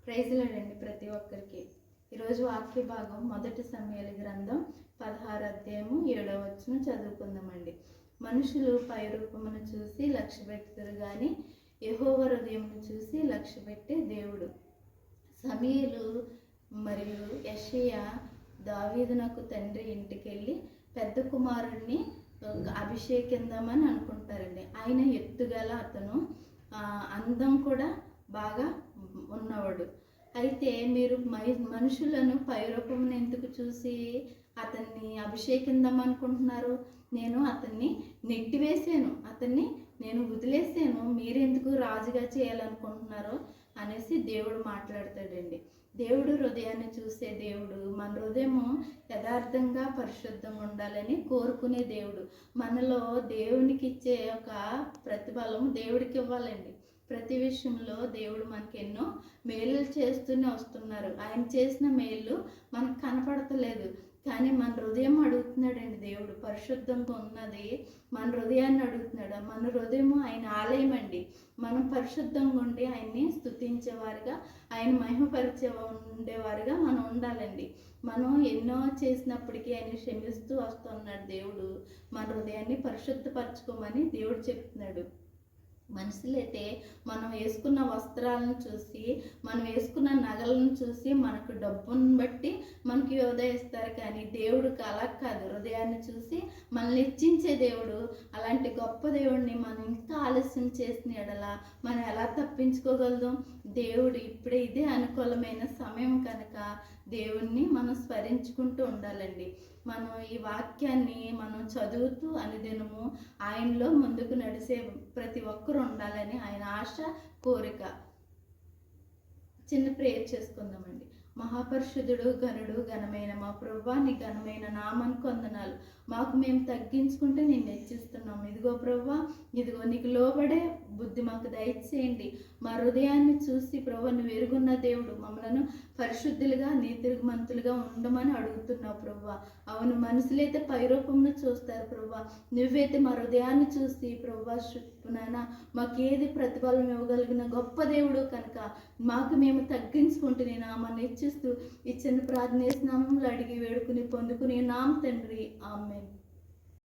ప్రైజ్లాడండి ప్రతి ఒక్కరికి. ఈరోజు వాక్య భాగం 1 సమూయేలు గ్రంథం 16వ అధ్యాయము 7వ వచనం చదువుకుందామండి. మనుషులు పై రూపమును చూసి లక్ష్యపెట్టుతారు కానీ యెహోవా హృదయమును చూసి లక్ష్యపెట్టే దేవుడు. సమూయేలు మరియు యెషయా దావీదునకు తండ్రి ఇంటికెళ్ళి పెద్ద కుమారుడిని అభిషేకిందామని అనుకుంటారండి. ఆయన ఎత్తుగల అతను, అందం కూడా బాగా ఉన్నవాడు. అయితే మీరు మనుషులను పైరూపమును ఎందుకు చూసి అతన్ని అభిషేకిందాం అనుకుంటున్నారు? నేను అతన్ని నెట్టివేసాను, అతన్ని నేను వదిలేసాను, మీరెందుకు రాజుగా చేయాలనుకుంటున్నారు అనేసి దేవుడు మాట్లాడతాడండి. దేవుడు హృదయాన్ని చూసే దేవుడు. మన హృదయము యథార్థంగా పరిశుద్ధంగా ఉండాలని కోరుకునే దేవుడు. మనలో దేవునికి ఇచ్చే ఒక ప్రతిఫలం దేవుడికి ఇవ్వాలండి. ప్రతి విషయంలో దేవుడు మనకి ఎన్నో మేలు చేస్తూనే వస్తున్నారు. ఆయన చేసిన మేలు మనకు కనపడతలేదు, కానీ మన హృదయం అడుగుతున్నాడండి. దేవుడు పరిశుద్ధంగా ఉన్నది మన హృదయాన్ని అడుగుతున్నాడు. మన హృదయము ఆయన ఆలయం అండి. మనం పరిశుద్ధంగా ఉండి ఆయన్ని స్తుతించేవారుగా, ఆయన మహిమపరిచే ఉండేవారుగా మనం ఉండాలండి. మనం ఎన్నో చేసినప్పటికీ ఆయన క్షమిస్తూ వస్తున్నాడు దేవుడు. మన హృదయాన్ని పరిశుద్ధపరచుకోమని దేవుడు చెప్తున్నాడు. మనుషులైతే మనం వేసుకున్న వస్త్రాలను చూసి, మనం వేసుకున్న నగలను చూసి, మనకు డబ్బును బట్టి మనకి యోధ ఇస్తారు, కానీ దేవుడికి అలా కాదు. హృదయాన్ని చూసి మనల్ని హెచ్చించే దేవుడు. అలాంటి గొప్ప దేవుడిని మనం ఇంకా ఆలస్యం చేసిన ఎడల మనం ఎలా తప్పించుకోగలుగుతాం? దేవుడు ఇప్పుడే ఇదే అనుకూలమైన సమయం కనుక దేవుణ్ణి మనం స్మరించుకుంటూ ఉండాలండి. మనం ఈ వాక్యాన్ని మనం చదువుతూ అనుదినము ఆయనలో ముందుకు నడిసే ప్రతి ఒక్కరూ ఉండాలని ఆయన ఆశ, కోరిక. చిన్న ప్రేయర్ చేసుకుందామండి. మహాపరిశుద్ధుడు, ఘనుడు, ఘనమైన మా ప్రభువా, నీ ఘనమైన నామానికి వందనాలు. మాకు మేము తగ్గించుకుంటే నేను హెచ్చిస్తున్నాము. ఇదిగో ప్రభువా, ఇదిగో నీకు లోబడే బుద్ధి మాకు దయచేయండి. మా హృదయాన్ని చూసి ప్రభువా, నువ్వు ఎరుగున్న దేవుడు, మమ్మలను పరిశుద్ధులుగా నీతిమంతులుగా ఉండమని అడుగుతున్నావు ప్రభువా. అవును, మనుషులైతే పైరూపంను చూస్తారు ప్రభువా, నువ్వైతే మా హృదయాన్ని చూసి ప్రభువా నాయన మాకేది ప్రతిఫలం ఇవ్వగలిగిన గొప్ప దేవుడు కనుక మాకు మేము తగ్గించుకుంటూ నీ నామాన్ని హెచ్చిస్తూ ఈ చిన్న ప్రార్థన నామంలో అడిగి వేడుకుని పొందుకుని నామ తండ్రి, ఆమేన్.